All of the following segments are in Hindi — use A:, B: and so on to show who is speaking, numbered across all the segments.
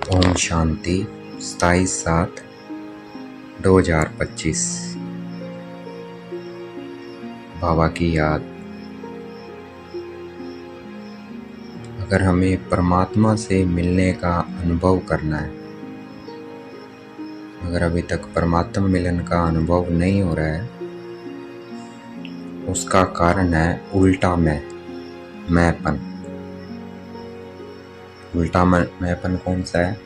A: ओम शांति 27/7/2025। बाबा की याद। अगर हमें परमात्मा से मिलने का अनुभव करना है, अगर अभी तक परमात्मा मिलन का अनुभव नहीं हो रहा है, उसका कारण है उल्टा मैंपन। उल्टा मैंपन कौन सा है?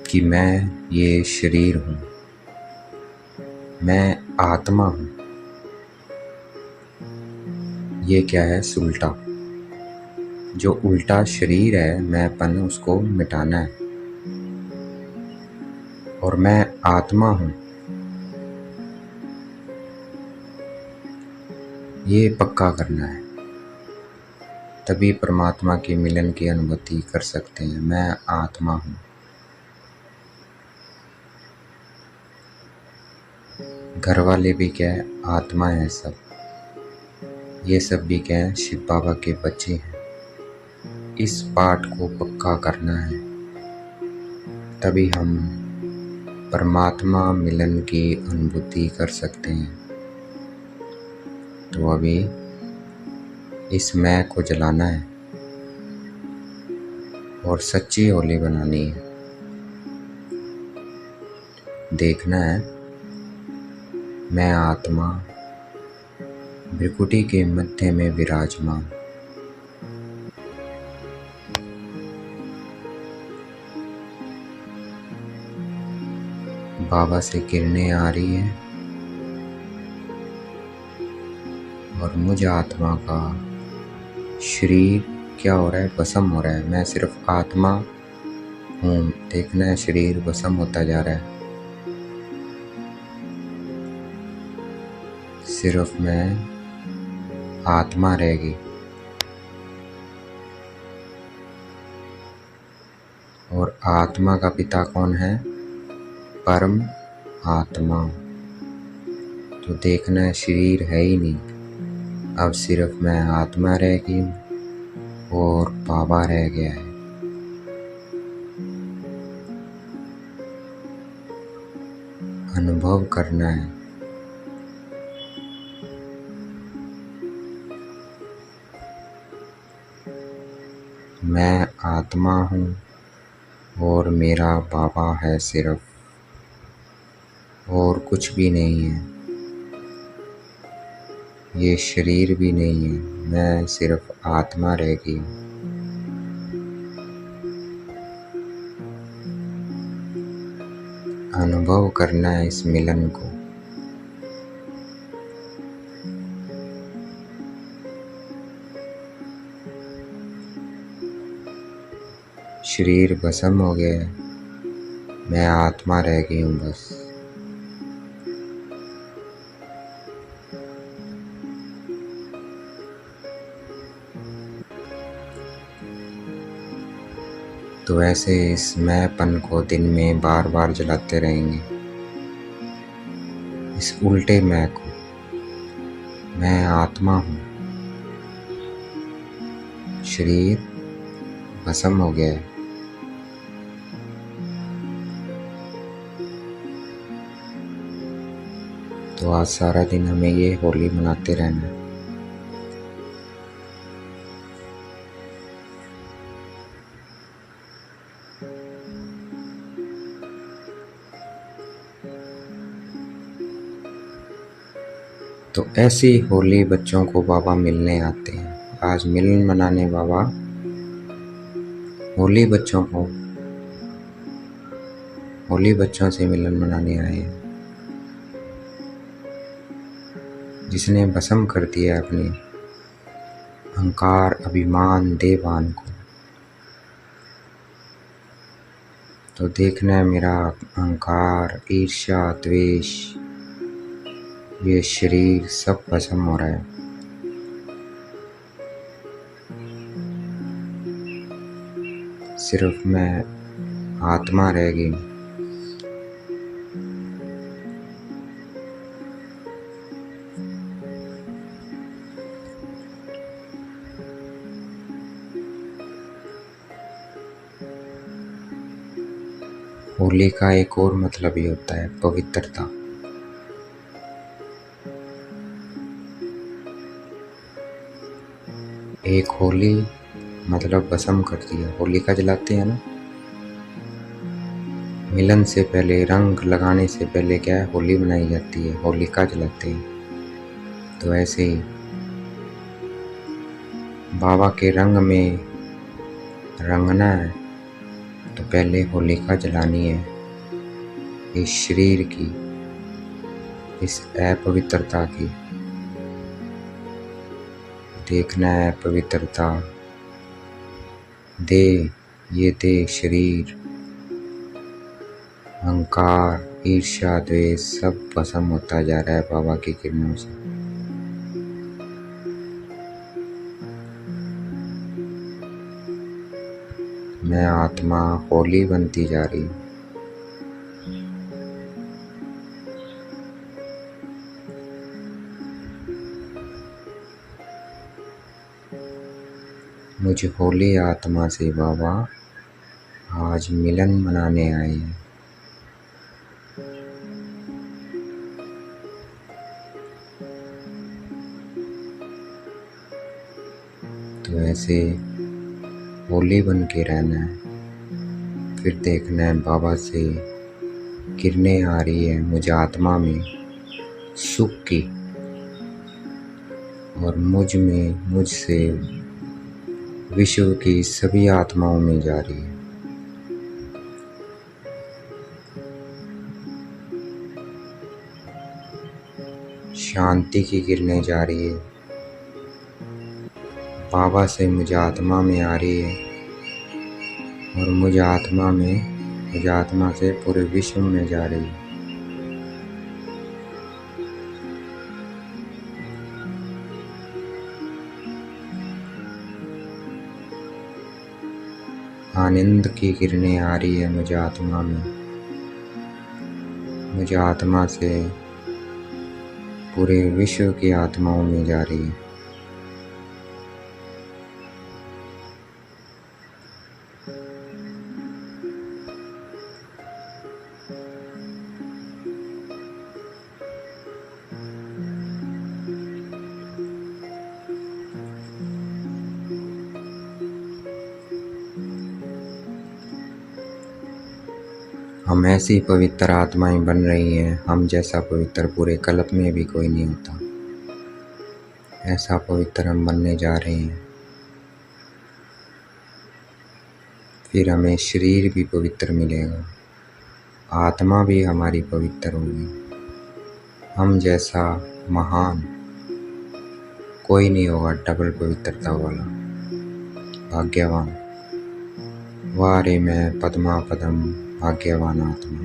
A: कि मैं ये शरीर हूँ, मैं आत्मा हूँ। ये क्या है? उल्टा। जो उल्टा शरीर है, मैंपन, उसको मिटाना है। और मैं आत्मा हूँ, ये पक्का करना है। तभी परमात्मा के मिलन की अनुभूति कर सकते हैं। मैं आत्मा हूँ। घर वाले भी क्या है? आत्मा है सब। ये सब भी क्या है? शिव बाबा के बच्चे हैं। इस पाठ को पक्का करना है, तभी हम परमात्मा मिलन की अनुभूति कर सकते हैं। तो अभी इस मैं को जलाना है और सच्ची होली बनानी है। देखना है मैं आत्मा भ्रिकुटी के मध्य में विराजमान। बाबा से किरणें आ रही है और मुझ आत्मा का शरीर क्या हो रहा है? भस्म हो रहा है। मैं सिर्फ आत्मा हूँ। देखना है शरीर भस्म होता जा रहा है। सिर्फ मैं आत्मा रहेगी। और आत्मा का पिता कौन है? परम आत्मा। तो देखना है शरीर है ही नहीं। अब सिर्फ मैं आत्मा रहेगी और बाबा रह गया है। अनुभव करना है। मैं आत्मा हूँ और मेरा बाबा है सिर्फ, और कुछ भी नहीं है। ये शरीर भी नहीं है। मैं सिर्फ आत्मा रह गई हूँ। अनुभव करना है इस मिलन को। शरीर भस्म हो गया है। मैं आत्मा रह गई हूँ बस। तो ऐसे इस मैंपन को दिन में बार बार जलाते रहेंगे। इस उल्टे मैं को, मैं आत्मा हूँ। शरीर भस्म हो गया है। तो आज सारा दिन हमें ये होली मनाते रहना है। तो ऐसी होली बच्चों को बाबा मिलने आते हैं। आज मिलन मनाने बाबा होली बच्चों से मिलन मनाने आए हैं। जिसने भस्म कर दिया अपने अहंकार, अभिमान, देवान को। तो देखना है मेरा अहंकार, ईर्ष्या, द्वेष, ये शरीर सब भस्म हो रहा है। सिर्फ मैं आत्मा रह गई। होली का एक और मतलब भी होता है पवित्रता। एक होली मतलब भस्म कर दिया, होलिका जलाते हैं ना। मिलन से पहले, रंग लगाने से पहले क्या है, होली मनाई जाती है, होलिका जलाते हैं। तो ऐसे ही बाबा के रंग में रंगना है तो पहले होलिका जलानी है। इस शरीर की, इस अपवित्रता की देखना है पवित्रता। देह, ये देह, शरीर, अहंकार, ईर्ष्या, द्वेष सब भस्म होता जा रहा है बाबा की किरणों से। मैं आत्मा होली बनती जा रही हूँ। मुझ होली आत्मा से बाबा आज मिलन मनाने आए हैं। तो ऐसे होली बन के रहना है। फिर देखना है बाबा से किरणें आ रही है मुझे आत्मा में सुख की, और मुझ में, मुझसे विश्व की सभी आत्माओं में जा रही है। शांति की किरणें जा रही है बाबा से मुझे आत्मा में आ रही है, और मुझे आत्मा से पूरे विश्व में जा रही है। आनंद की किरणें आ रही है मुझे आत्मा में, मुझे आत्मा से पूरे विश्व की आत्माओं में जा रही है। हम ऐसी पवित्र आत्माएं बन रही हैं, हम जैसा पवित्र पूरे कल्प में भी कोई नहीं होता। ऐसा पवित्र हम बनने जा रहे हैं। फिर हमें शरीर भी पवित्र मिलेगा, आत्मा भी हमारी पवित्र होगी। हम जैसा महान कोई नहीं होगा, डबल पवित्रता वाला भाग्यवान। वारे मैं पद्मा पदम भाग्यवान आत्मा।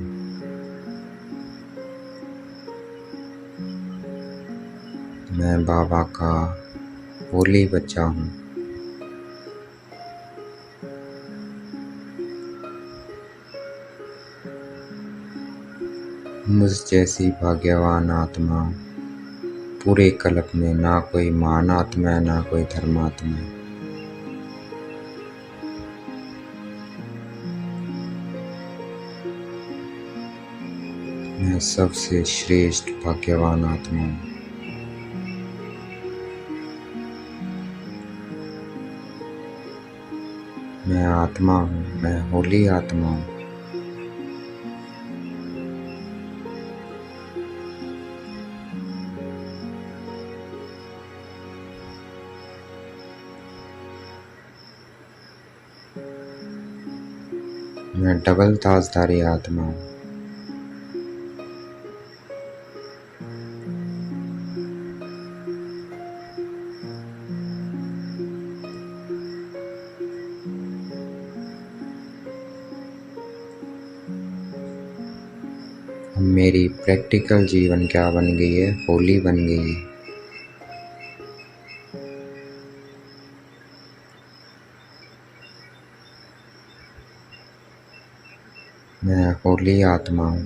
A: मैं बाबा का होली बच्चा हूँ। मुझ जैसी भाग्यवान आत्मा पूरे कल्प में ना कोई महान आत्मा है, ना कोई धर्मात्मा है। मैं सबसे श्रेष्ठ भाग्यवान आत्मा हूँ। मैं आत्मा हूँ, मैं होली आत्मा हूँ। मैं डबल ताजदारी आत्मा हूँ। अब मेरी प्रैक्टिकल जीवन क्या बन गई है, होली बन गई है। मैं होली आत्मा हूँ।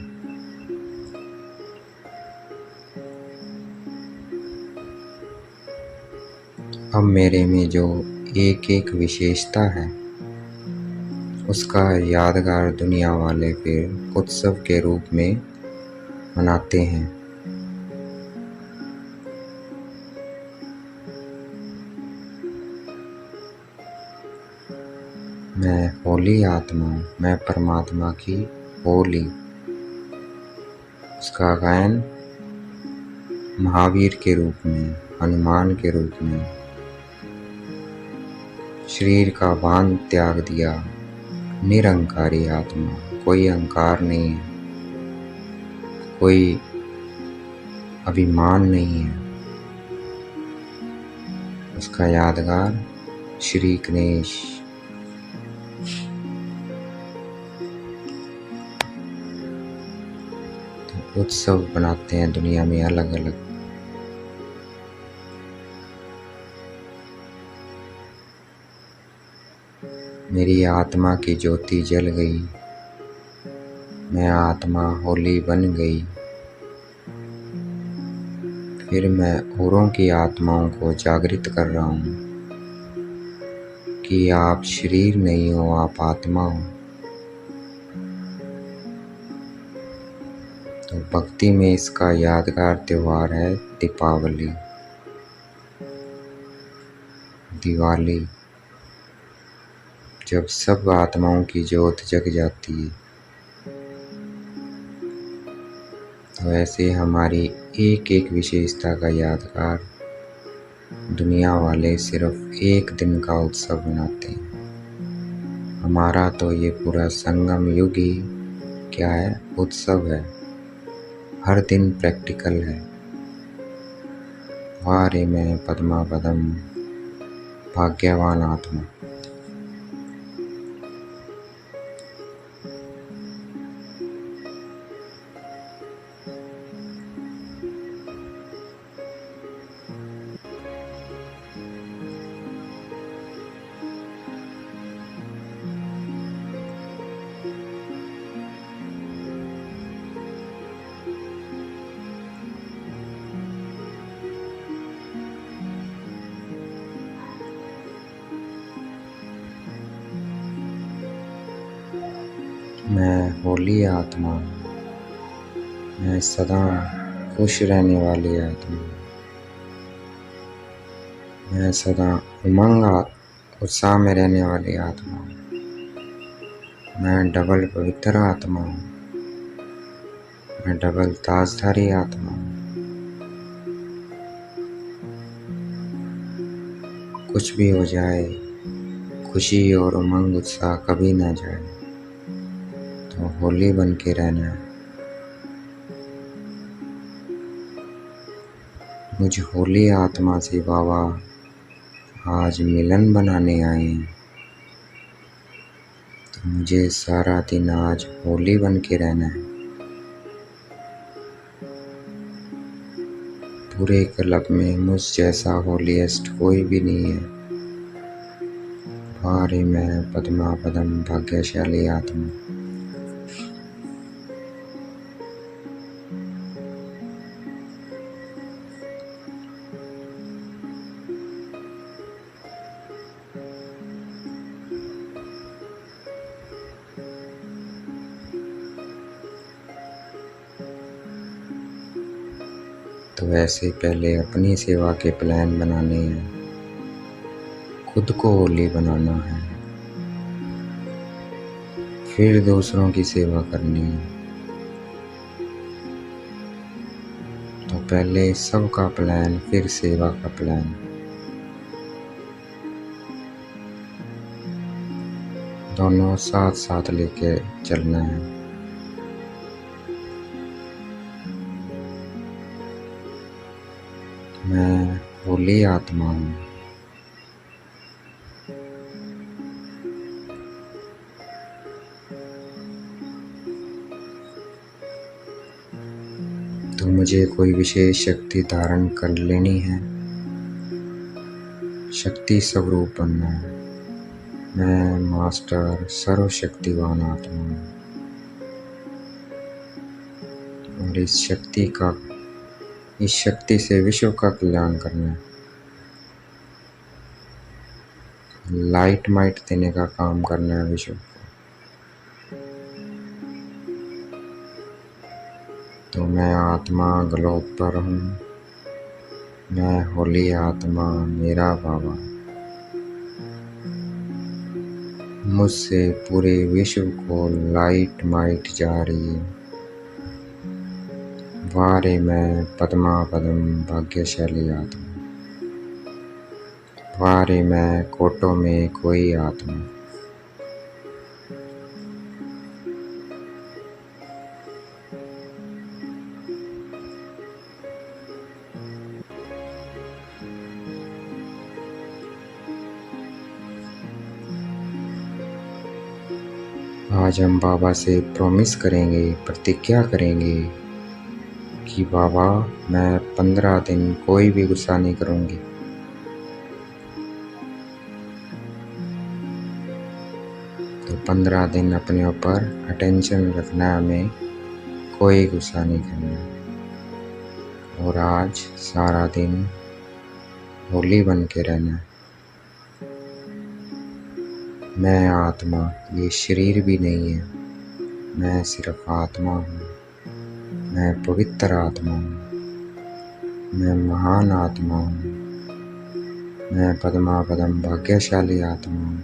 A: अब मेरे में जो एक एक विशेषता है उसका यादगार दुनिया वाले फिर उत्सव के रूप में मनाते हैं। मैं होली आत्मा, मैं परमात्मा की होली। उसका गायन महावीर के रूप में, हनुमान के रूप में, शरीर का बांध त्याग दिया, निरंकारी आत्मा, कोई अहंकार नहीं है, कोई अभिमान नहीं है। उसका यादगार श्री गणेश। तो उत्सव बनाते हैं दुनिया में अलग अलग। मेरी आत्मा की ज्योति जल गई, मैं आत्मा होली बन गई। फिर मैं औरों की आत्माओं को जागृत कर रहा हूँ कि आप शरीर नहीं हो, आप आत्मा हो। तो भक्ति में इसका यादगार त्योहार है दीपावली, दिवाली, जब सब आत्माओं की ज्योत जग जाती है। तो ऐसे हमारी एक एक विशेषता का यादगार दुनिया वाले सिर्फ एक दिन का उत्सव मनाते हैं। हमारा तो ये पूरा संगम युग ही क्या है, उत्सव है। हर दिन प्रैक्टिकल है। वारे में पद्मा पदम, भाग्यवान आत्मा। मैं होली आत्मा, मैं सदा खुश रहने वाली आत्मा, मैं सदा उमंग उत्साह में रहने वाली आत्मा हूँ। मैं डबल पवित्र आत्मा हूँ, मैं डबल ताजधारी आत्मा हूँ। कुछ भी हो जाए, खुशी और उमंग उत्साह कभी ना जाए। तो होली बन के रहना है। मुझ होली आत्मा से बाबा आज मिलन बनाने आए हैं। तो मुझे सारा दिन आज होली बन के रहना है। पूरे क्लब में मुझ जैसा होलीएस्ट कोई भी नहीं है। भारी मैं पद्मा पदम भाग्यशाली आत्मा। तो वैसे पहले अपनी सेवा के प्लान बनाने हैं, खुद को होली बनाना है, फिर दूसरों की सेवा करनी है। तो पहले सबका प्लान, फिर सेवा का प्लान। दोनों साथ साथ लेके चलना है। मैं होली आत्मा हूँ। तो मुझे कोई विशेष शक्ति धारण कर लेनी है, शक्ति स्वरूप बनना है। मैं मास्टर सर्वशक्तिवान आत्मा हूँ और इस शक्ति से विश्व का कल्याण करना है। लाइट माइट देने का काम करना है विश्व को। तो मैं आत्मा ग्लोब पर हूँ। मैं होली आत्मा मेरा बाबा। मुझसे पूरे विश्व को लाइट माइट जा रही है। वारे मैं पद्मा पदम भाग्यशाली आत्मा। वारे मैं कोटों में कोई आत्मा। आज हम बाबा से प्रॉमिस करेंगे, प्रतिज्ञा करेंगे कि बाबा मैं 15 दिन कोई भी गुस्सा नहीं करूँगी। तो 15 दिन अपने ऊपर अटेंशन रखना, हमें कोई गुस्सा नहीं करना। और आज सारा दिन होली बन के रहना। मैं आत्मा, ये शरीर भी नहीं है, मैं सिर्फ आत्मा हूँ। मैं पवित्र आत्मा हूँ। मैं महान आत्मा हूँ। मैं पद्मा पदम भाग्यशाली आत्मा हूँ।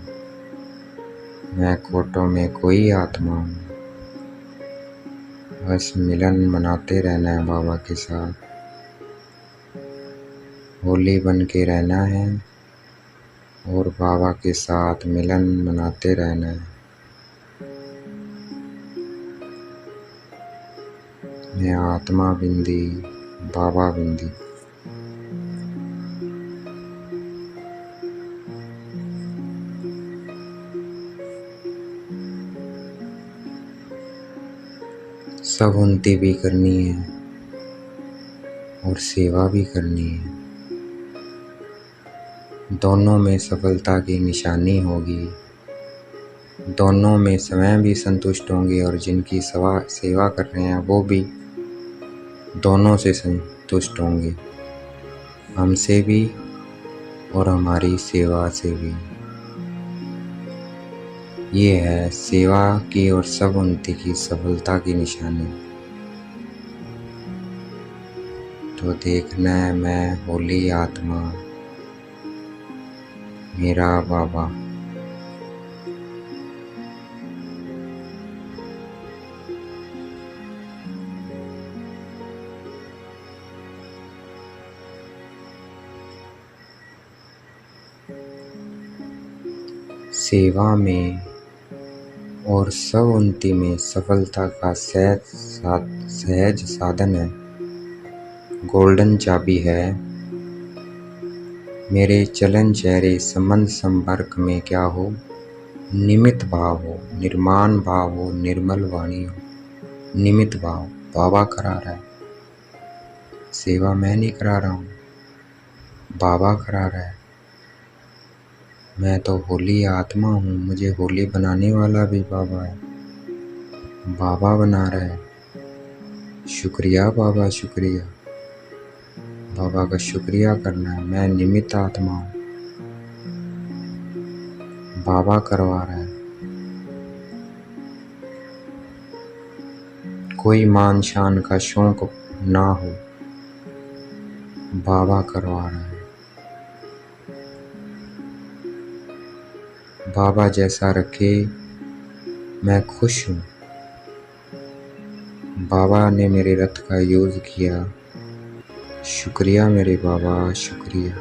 A: मैं कोटों में कोई आत्मा हूँ। बस मिलन मनाते रहना है बाबा के साथ। होली बन के रहना है और बाबा के साथ मिलन मनाते रहना है। मैं आत्मा बिंदी, बाबा बिंदी। सब उन्नति भी करनी है और सेवा भी करनी है। दोनों में सफलता की निशानी होगी। दोनों में स्वयं भी संतुष्ट होंगे और जिनकी सेवा कर रहे हैं वो भी दोनों से संतुष्ट होंगे, हमसे भी और हमारी सेवा से भी। ये है सेवा की और सब उन्नति की सफलता की निशानी। तो देखना है मैं होली आत्मा मेरा बाबा। सेवा में और सब उन्नति में सफलता का सहज साधन है, गोल्डन चाबी है। मेरे चलन चेहरे संबंध संपर्क में क्या हो? निमित भाव हो, निर्माण भाव हो, निर्मल वाणी हो। निमित भाव बाबा करा रहा है। सेवा मैं नहीं करा रहा हूँ, बाबा करा रहा है। मैं तो होली आत्मा हूँ, मुझे होली बनाने वाला भी बाबा है। बाबा बना रहा है। शुक्रिया बाबा, शुक्रिया। बाबा का शुक्रिया करना है। मैं निमित्त आत्मा हूँ, बाबा करवा रहा है। कोई मान शान का शौक ना हो, बाबा करवा रहा है। बाबा जैसा रखे, मैं खुश हूँ। बाबा ने मेरे रथ का यूज किया, शुक्रिया मेरे बाबा, शुक्रिया।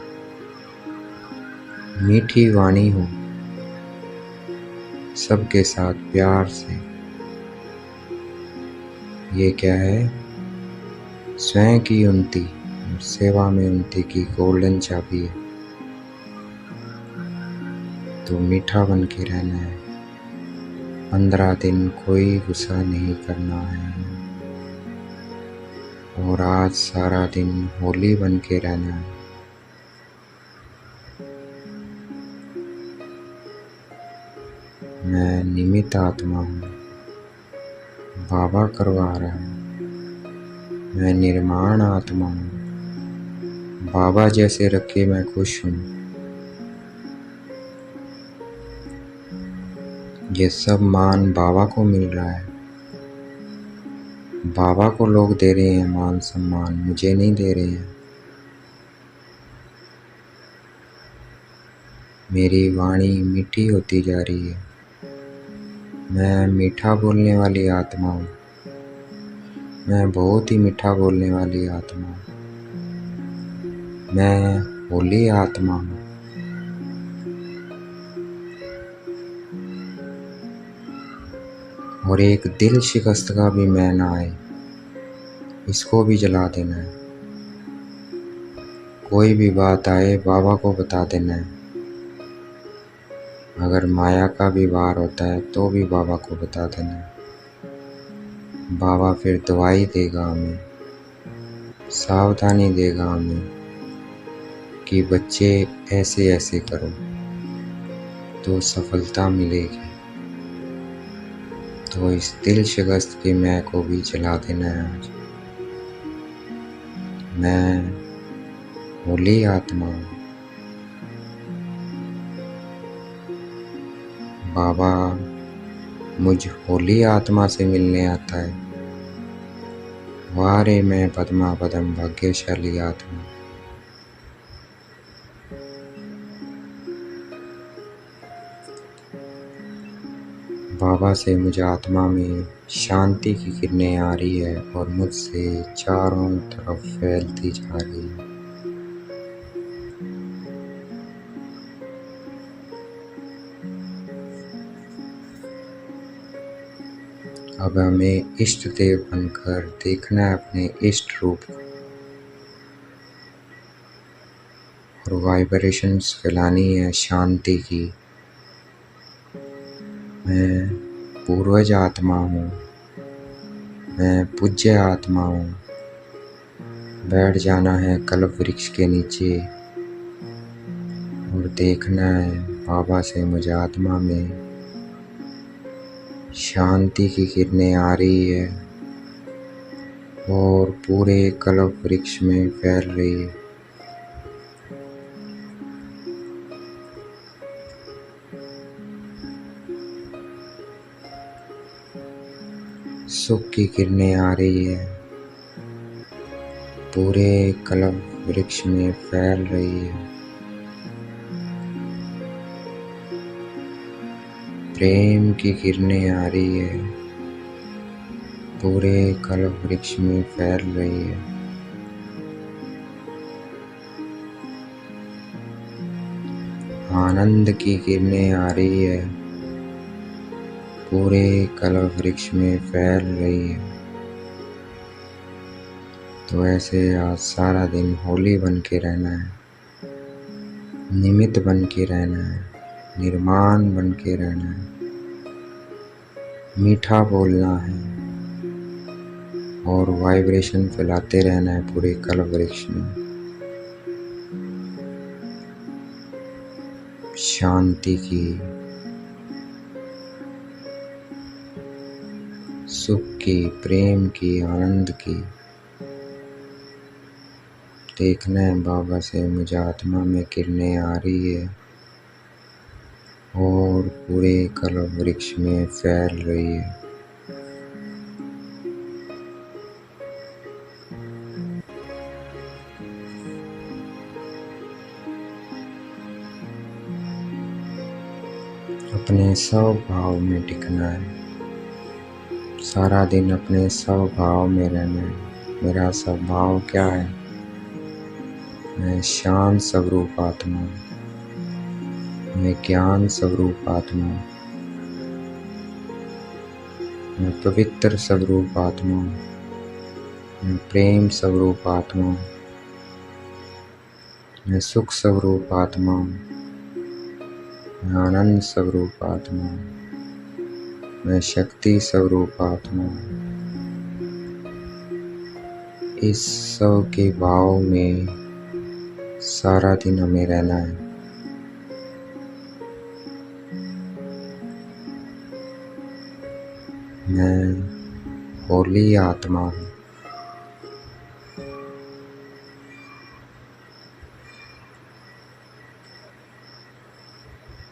A: मीठी वाणी हो, सबके साथ प्यार से। ये क्या है? स्वयं की उन्नति और सेवा में उन्नति की गोल्डन चाबी है। तो मीठा बन के रहना है। 15 दिन कोई गुस्सा नहीं करना है। और आज सारा दिन होली बन के रहना है। मैं निमित्त आत्मा हूँ, बाबा करवा रहा है। मैं निर्माण आत्मा हूँ, बाबा जैसे रखे मैं खुश हूँ। ये सब मान बाबा को मिल रहा है। बाबा को लोग दे रहे हैं मान सम्मान, मुझे नहीं दे रहे हैं। मेरी वाणी मीठी होती जा रही है। मैं मीठा बोलने वाली आत्मा हूँ। मैं बहुत ही मीठा बोलने वाली आत्मा हूँ। मैं होली आत्मा हूँ। और एक दिल शिकस्त का भी मैं ना आए, इसको भी जला देना है। कोई भी बात आए बाबा को बता देना है। अगर माया का भी वार होता है तो भी बाबा को बता देना है। बाबा फिर दवाई देगा हमें, सावधानी देगा हमें कि बच्चे ऐसे ऐसे करो तो सफलता मिलेगी। तो इस दिल शिकस्त की मैं को भी जला देना है आज। मैं होली आत्मा हूँ। बाबा मुझ होली आत्मा से मिलने आता है। वारे मैं पद्मा पदम भाग्यशाली आत्मा। बाबा से मुझे आत्मा में शांति की किरणें आ रही है और मुझसे चारों तरफ फैलती जा रही है। अब हमें इष्ट देव बनकर देखना है अपने इष्ट रूप को और वाइब्रेशंस फैलानी है शांति की। मैं पूर्वज आत्मा हूँ। मैं पूज्य आत्मा हूँ। बैठ जाना है कल्प वृक्ष के नीचे और देखना है बाबा से मुझे आत्मा में शांति की किरणें आ रही है और पूरे कल्प वृक्ष में फैल रही है। सुख की किरणें आ रही है, पूरे कल्प वृक्ष में फैल रही है। प्रेम की किरणें आ रही है, पूरे कल्प वृक्ष में फैल रही है। आनंद की किरणें आ रही है, पूरे कल्प वृक्ष में फैल रही है। तो ऐसे आज सारा दिन होली बन के रहना है, निमित्त बन के रहना है, निर्माण बन के रहना है, मीठा बोलना है और वाइब्रेशन फैलाते रहना है पूरे कल्प वृक्ष में। शांति की, सुख की, प्रेम की, आनंद की। देखना है बाबा से मुझे आत्मा में किरणें आ रही है और पूरे कल्प वृक्ष में फैल रही है। अपने स्वभाव में टिकना है, सारा दिन अपने स्वभाव में रहना है। मेरा स्वभाव क्या है? मैं शांत स्वरूप आत्मा हूँ। मैं ज्ञान स्वरूप आत्मा हूँ। मैं पवित्र स्वरूप आत्मा हूँ। मैं प्रेम स्वरूप आत्मा हूँ। मैं सुख स्वरूप आत्मा हूँ। मैं आनंद स्वरूप आत्मा हूँ। मैं शक्ति स्वरूप आत्मा हूँ। इस सब के भाव में सारा दिन हमें रहना है। मैं होली आत्मा हूँ।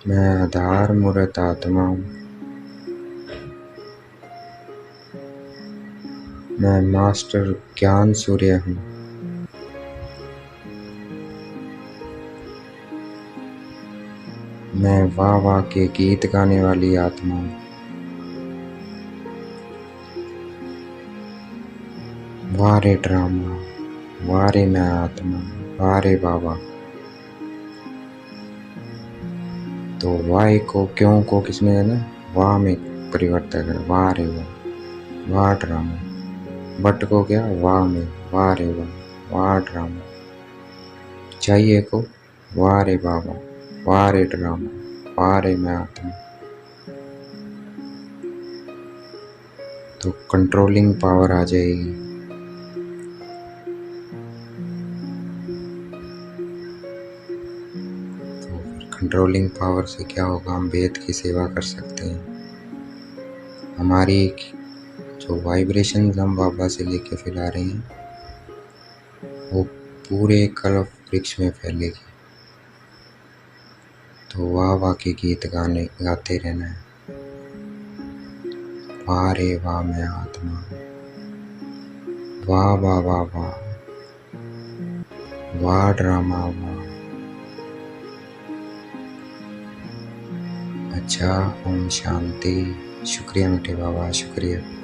A: मैं आधार मूर्त आत्मा हूँ। मैं मास्टर ज्ञान सूर्य हूँ। मैं वाह वाह के गीत गाने वाली आत्मा हूँ। वाह रे ड्रामा, वाह रे मैं आत्मा, वाह रे बाबा। तो वाह को क्यों को किसमें है ना, वाह में परिवर्तन कर, वाह रे वाह, वाह ड्रामा। बट को क्या, वाह में, वाह रे वाह, वाह ड्रामा। चाहिए को, वाह रे बाबा, वाह रे ड्रामा, वाह रे मैं आत्मा। तो कंट्रोलिंग पावर आ जाएगी। तो कंट्रोलिंग पावर से क्या होगा, हम वेद की सेवा कर सकते हैं। हमारी जो वाइब्रेशन हम बाबा से लेके फैला रहे हैं वो पूरे कल्प वृक्ष में फैलेगी। तो वाह वाह के गीत गाते रहना है। वाह रे वाह मैं आत्मा, वाह वाह वाह वाह, वाह ड्रामा वाह। अच्छा, ओम शांति। शुक्रिया मीठे बाबा, शुक्रिया।